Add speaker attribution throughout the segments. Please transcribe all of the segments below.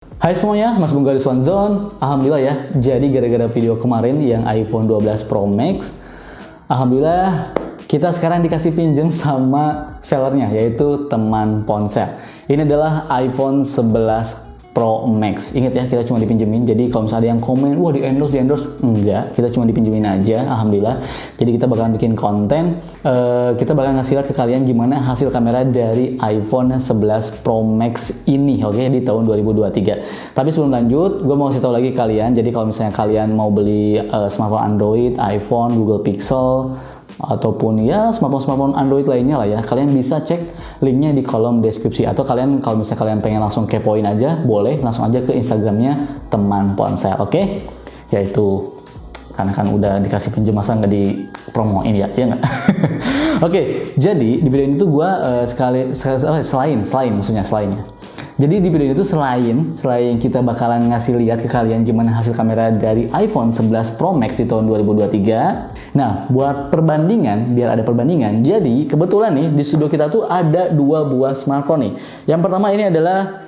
Speaker 1: Hai semuanya, Mas Bung Garis One Zone. Alhamdulillah ya, jadi gara-gara video kemarin yang iPhone 12 Pro Max, alhamdulillah kita sekarang dikasih pinjem sama sellernya, yaitu teman ponsel. Ini adalah iPhone 11 Pro Max. Ingat ya, kita cuma dipinjemin. Jadi kalau misalnya ada yang komen, wah di endorse, enggak. Kita cuma dipinjemin aja, alhamdulillah. Jadi kita bakalan bikin konten. Kita bakalan ngasih lihat ke kalian gimana hasil kamera dari iPhone 11 Pro Max ini, oke, di tahun 2023. Tapi sebelum lanjut, gue mau kasih tahu lagi kalian. Jadi kalau misalnya kalian mau beli smartphone Android, iPhone, Google Pixel, ataupun ya smartphone Android lainnya lah ya, kalian bisa cek linknya di kolom deskripsi. Atau kalian kalau misalnya kalian pengen langsung kepoin aja, boleh langsung aja ke Instagramnya teman ponsel, oke? Yaitu karena kan udah dikasih pinjam, masa nggak dipromoin ya nggak? Oke, jadi di video ini tuh gue selainnya. Jadi di video itu selain kita bakalan ngasih lihat ke kalian gimana hasil kamera dari iPhone 11 Pro Max di tahun 2023. Nah, buat perbandingan, biar ada perbandingan. Jadi kebetulan nih di studio kita tuh ada dua buah smartphone nih. Yang pertama ini adalah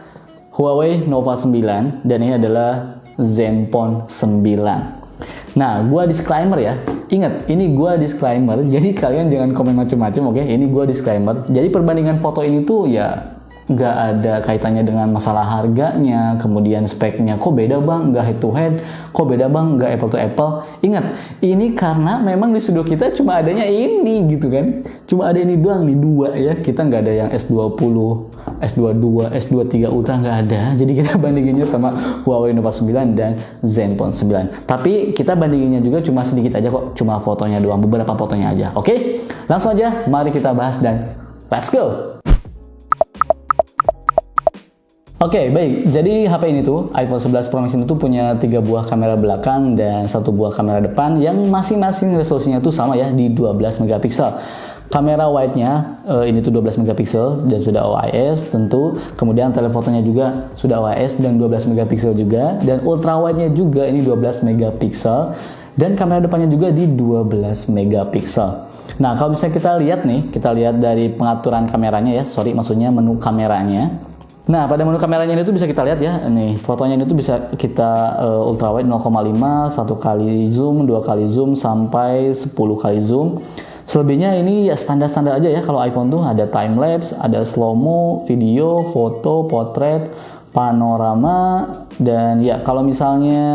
Speaker 1: Huawei Nova 9 dan ini adalah Zenfone 9. Nah, gua disclaimer ya. Ingat, ini gua disclaimer. Jadi kalian jangan komen macam-macam, oke? Ini gua disclaimer. Jadi perbandingan foto ini tuh ya nggak ada kaitannya dengan masalah harganya, kemudian speknya. Kok beda bang? Nggak head to head. Kok beda bang? Nggak apple to apple. Ingat, ini karena memang di studio kita cuma adanya ini gitu kan. Cuma ada ini doang nih, dua ya. Kita nggak ada yang S20, S22, S23 Ultra, nggak ada. Jadi kita bandinginnya sama Huawei Nova 9 dan Zenfone 9. Tapi kita bandinginnya juga cuma sedikit aja kok. Cuma fotonya doang, beberapa fotonya aja. Oke? Langsung aja, mari kita bahas dan let's go! Oke, baik. Jadi HP ini tuh, iPhone 11 Pro Max ini tuh punya 3 buah kamera belakang dan 1 buah kamera depan yang masing-masing resolusinya tuh sama ya, di 12 megapiksel. Kamera wide-nya ini tuh 12 megapiksel dan sudah OIS tentu. Kemudian telefotonya juga sudah OIS dan 12 megapiksel juga. Dan ultra wide-nya juga ini 12 megapiksel. Dan kamera depannya juga di 12 megapiksel. Nah, kalau misalnya kita lihat nih, kita lihat dari pengaturan kameranya ya, maksudnya menu kameranya. Nah, pada menu kameranya ini tuh bisa kita lihat ya, nih fotonya ini tuh bisa kita ultra wide 0,5, 1 kali zoom, 2 kali zoom, sampai 10 kali zoom. Selebihnya ini ya standar-standar aja ya. Kalau iPhone tuh ada time lapse, ada slow mo, video, foto, potret, panorama, dan ya kalau misalnya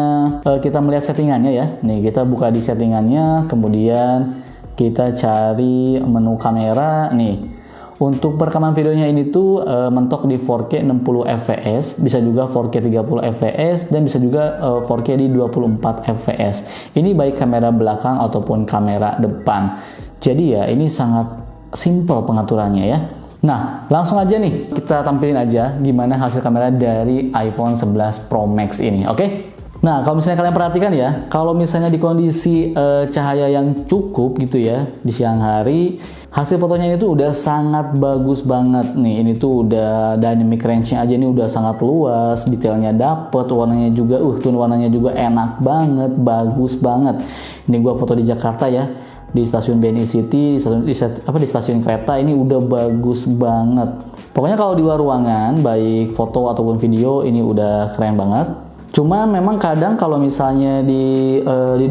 Speaker 1: kita melihat settingannya ya, nih kita buka di settingannya, kemudian kita cari menu kamera nih. Untuk perekaman videonya ini tuh mentok di 4K 60 fps, bisa juga 4K 30 fps, dan bisa juga 4K di 24 fps. Ini baik kamera belakang ataupun kamera depan. Jadi ya ini sangat simple pengaturannya ya. Nah, langsung aja nih kita tampilin aja gimana hasil kamera dari iPhone 11 Pro Max ini, oke? Nah, kalau misalnya kalian perhatikan ya, kalau misalnya di kondisi cahaya yang cukup gitu ya, di siang hari, hasil fotonya ini tuh udah sangat bagus banget nih. Ini tuh udah dynamic range-nya aja ini udah sangat luas, detailnya dapet, warnanya juga, tone warnanya juga enak banget, bagus banget. Ini gua foto di Jakarta ya, di stasiun BNI City, di stasiun kereta, ini udah bagus banget. Pokoknya kalau di luar ruangan, baik foto ataupun video, ini udah keren banget. Cuma memang kadang kalau misalnya di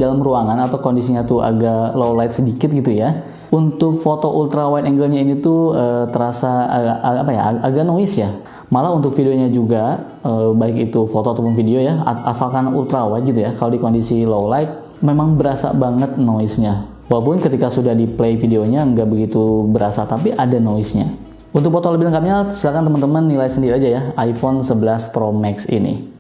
Speaker 1: dalam ruangan atau kondisinya tuh agak low light sedikit gitu ya, untuk foto ultra wide angle-nya ini tuh terasa agak noise ya. Malah untuk videonya juga baik itu foto ataupun video ya, asalkan ultra wide gitu ya, kalau di kondisi low light memang berasa banget noise-nya. Walaupun ketika sudah di play videonya nggak begitu berasa, tapi ada noise-nya. Untuk foto lebih lengkapnya silakan teman-teman nilai sendiri aja ya iPhone 11 Pro Max ini.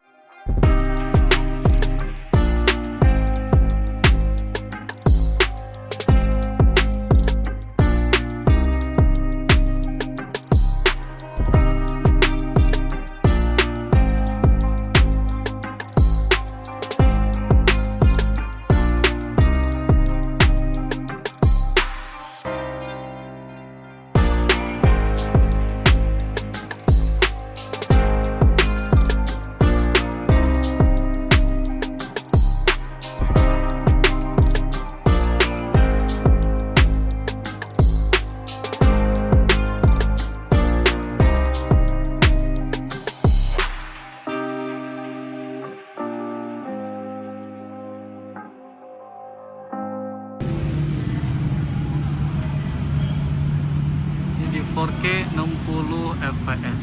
Speaker 1: 4K 60 fps.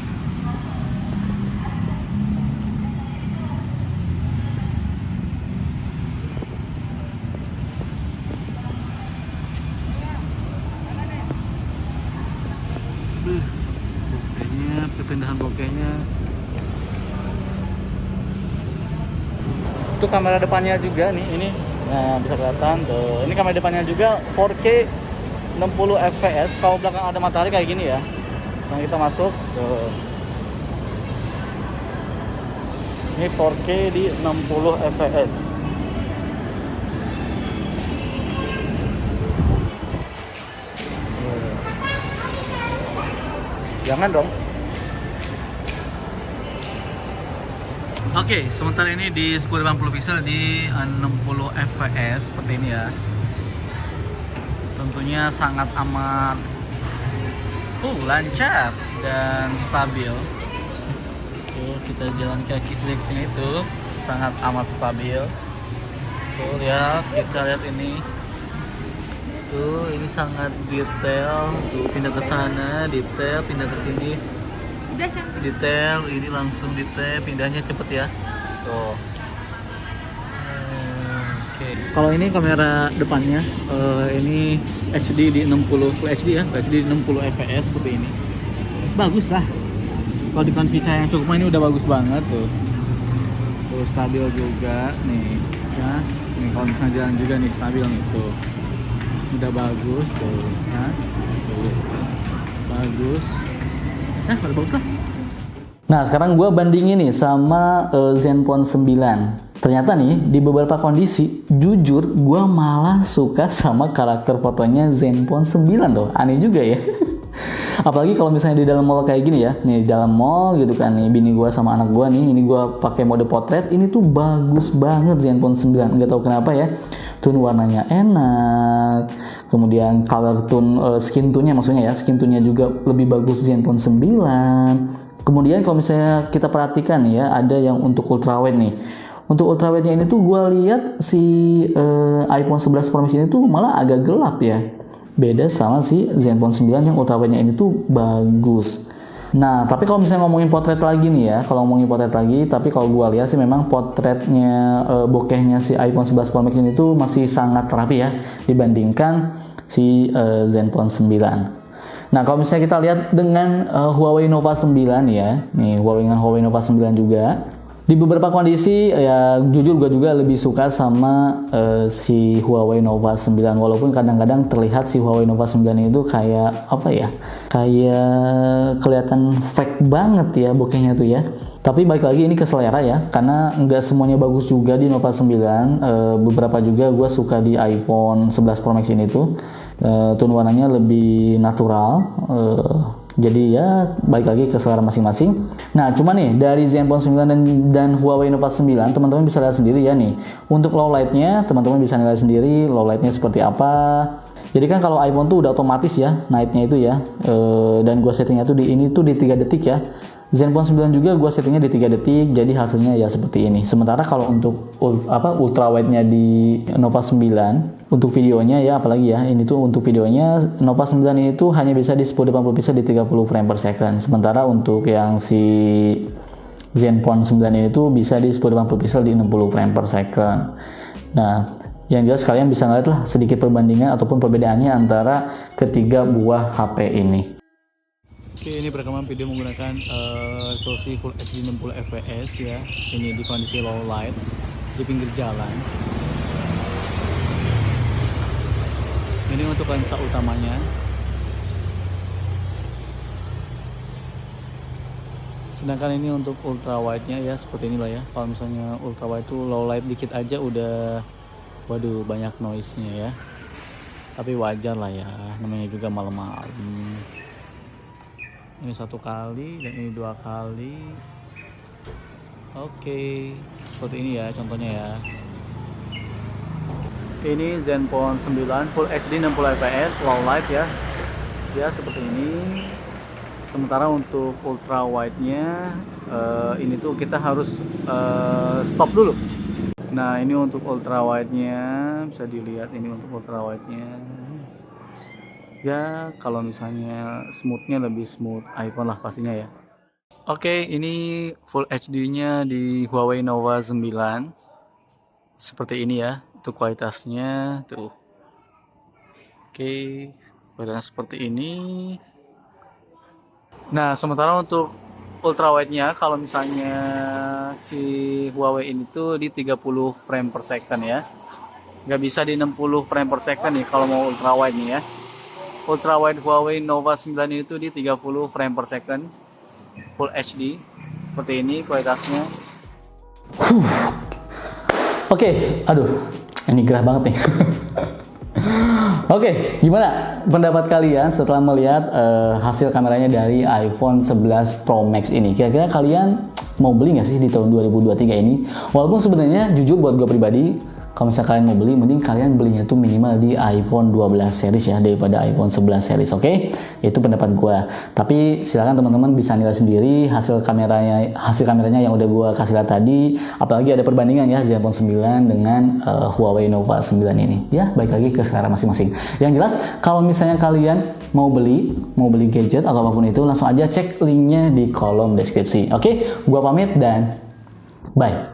Speaker 1: Bokehnya, perpindahan bokehnya. Itu kamera depannya juga nih, ini. Nah, bisa kelihatan tuh. Ini kamera depannya juga 4K 60 fps. Kalau belakang ada matahari kayak gini ya. Sekarang kita masuk tuh. Ini 4K di 60 fps. Jangan dong. Oke, sementara ini di 1080 pixel di 60 fps seperti ini ya. Tentunya sangat amat lancar dan stabil. Tuh, kita jalan kaki sedikit sini tuh sangat amat stabil. Tuh lihat, kita lihat ini. Tuh, ini sangat detail. Tuh, pindah ke sana, detail, pindah ke sini.
Speaker 2: Udah cantik.
Speaker 1: Detail, ini langsung detail, pindahnya cepet ya. Tuh. Oke. Kalau ini kamera depannya, ini HD di 60 Full HD ya, HD di 60 fps seperti ini. Bagus lah. Kalau di kondisi cahaya yang cukup ini udah bagus banget tuh. Tuh stabil juga nih, ya. Nih kalau misalnya jalan juga nih stabil nih tuh. Udah bagus tuh, ya. Tuh. Bagus. Udah bagus lah. Nah, sekarang gue bandingin nih sama Zenfone 9. Ternyata nih, di beberapa kondisi, jujur gue malah suka sama karakter fotonya Zenfone 9 loh. Aneh juga ya. Apalagi kalau misalnya di dalam mall kayak gini ya. Nih, di dalam mall gitu kan nih, bini gue sama anak gue nih, ini gue pakai mode potret, ini tuh bagus banget Zenfone 9. Nggak tahu kenapa ya. Tone warnanya enak. Kemudian color tone, skin tone-nya maksudnya ya, skin tone-nya juga lebih bagus Zenfone 9. Kemudian kalau misalnya kita perhatikan nih ya, ada yang untuk ultrawide nih. Untuk ultrawide-nya ini tuh gue lihat si iPhone 11 Pro Max ini tuh malah agak gelap ya. Beda sama si Zenfone 9 yang ultrawide-nya ini tuh bagus. Nah, tapi kalau misalnya ngomongin potret lagi nih ya, kalau ngomongin potret lagi, tapi kalau gue lihat sih memang potretnya, bokehnya si iPhone 11 Pro Max ini tuh masih sangat rapi ya dibandingkan si Zenfone 9. Nah, kalau misalnya kita lihat dengan Huawei Nova 9 ya, nih dengan Huawei Nova 9 juga, di beberapa kondisi ya jujur gue juga lebih suka sama si Huawei Nova 9, walaupun kadang-kadang terlihat si Huawei Nova 9 itu kayak apa ya, kayak kelihatan fake banget ya bokehnya tuh ya. Tapi balik lagi ini ke selera ya, karena nggak semuanya bagus juga di Nova 9. Beberapa juga gue suka di iPhone 11 Pro Max ini tuh tone warnanya lebih natural. Jadi ya balik lagi ke selera masing-masing. Nah, cuma nih dari Zenfone 9 dan Huawei Nova 9, teman-teman bisa lihat sendiri ya nih. Untuk low light-nya, teman-teman bisa nilai sendiri low light-nya seperti apa. Jadi kan kalau iPhone tuh udah otomatis ya night-nya itu ya. Dan gua settingnya tuh di ini tuh di 3 detik ya. Zenfone 9 juga gua settingnya di 3 detik, jadi hasilnya ya seperti ini. Sementara kalau untuk ultrawide-nya di Nova 9 untuk videonya ya, apalagi ya, ini tuh untuk videonya Nova 9 ini tuh hanya bisa di 1080 pixel di 30 frame per second. Sementara untuk yang si Zenfone 9 ini tuh bisa di 1080 pixel di 60 frame per second. Nah, yang jelas kalian bisa ngeliat lah sedikit perbandingan ataupun perbedaannya antara ketiga buah HP ini. Oke, ini perekaman video menggunakan resolusi Full HD 60 fps ya. Ini di kondisi low light di pinggir jalan. Ini untuk lensa utamanya. Sedangkan ini untuk ultra wide-nya ya seperti inilah ya. Kalau misalnya ultra wide itu low light dikit aja udah waduh banyak noise-nya ya. Tapi wajar lah ya, namanya juga malam-malam. Ini 1 kali dan ini 2 kali. Oke, seperti ini ya contohnya ya. Ini Zenfone 9 Full HD 60 fps low light ya. Ya seperti ini. Sementara untuk ultra wide-nya ini tuh kita harus stop dulu. Nah, ini untuk ultra wide-nya bisa dilihat, ini untuk ultra wide-nya. Ya kalau misalnya smoothnya lebih smooth iPhone lah pastinya ya. Oke, ini Full HD-nya di Huawei Nova 9. Seperti ini ya, itu kualitasnya tuh. Oke, kualitasnya seperti ini. Nah, sementara untuk ultrawide-nya kalau misalnya si Huawei ini tuh di 30 frame per second ya. Nggak bisa di 60 frame per second nih kalau mau ultrawide nih ya. Ultrawide Huawei Nova 9 itu di 30 frame per second Full HD. Seperti ini kualitasnya. Oke, aduh, ini gerah banget nih. Oke, gimana pendapat kalian setelah melihat hasil kameranya dari iPhone 11 Pro Max ini? Kira-kira kalian mau beli nggak sih di tahun 2023 ini? Walaupun sebenarnya jujur buat gue pribadi, kalau misalnya kalian mau beli, mending kalian belinya tuh minimal di iPhone 12 series ya, daripada iPhone 11 series, oke? Itu pendapat gue. Tapi silakan teman-teman bisa nilai sendiri hasil kameranya yang udah gue kasih lihat tadi. Apalagi ada perbandingan ya iPhone 9 dengan Huawei Nova 9 ini. Ya, balik lagi ke selera masing-masing. Yang jelas, kalau misalnya kalian mau beli gadget atau apapun itu, langsung aja cek linknya di kolom deskripsi. Oke, gue pamit dan bye.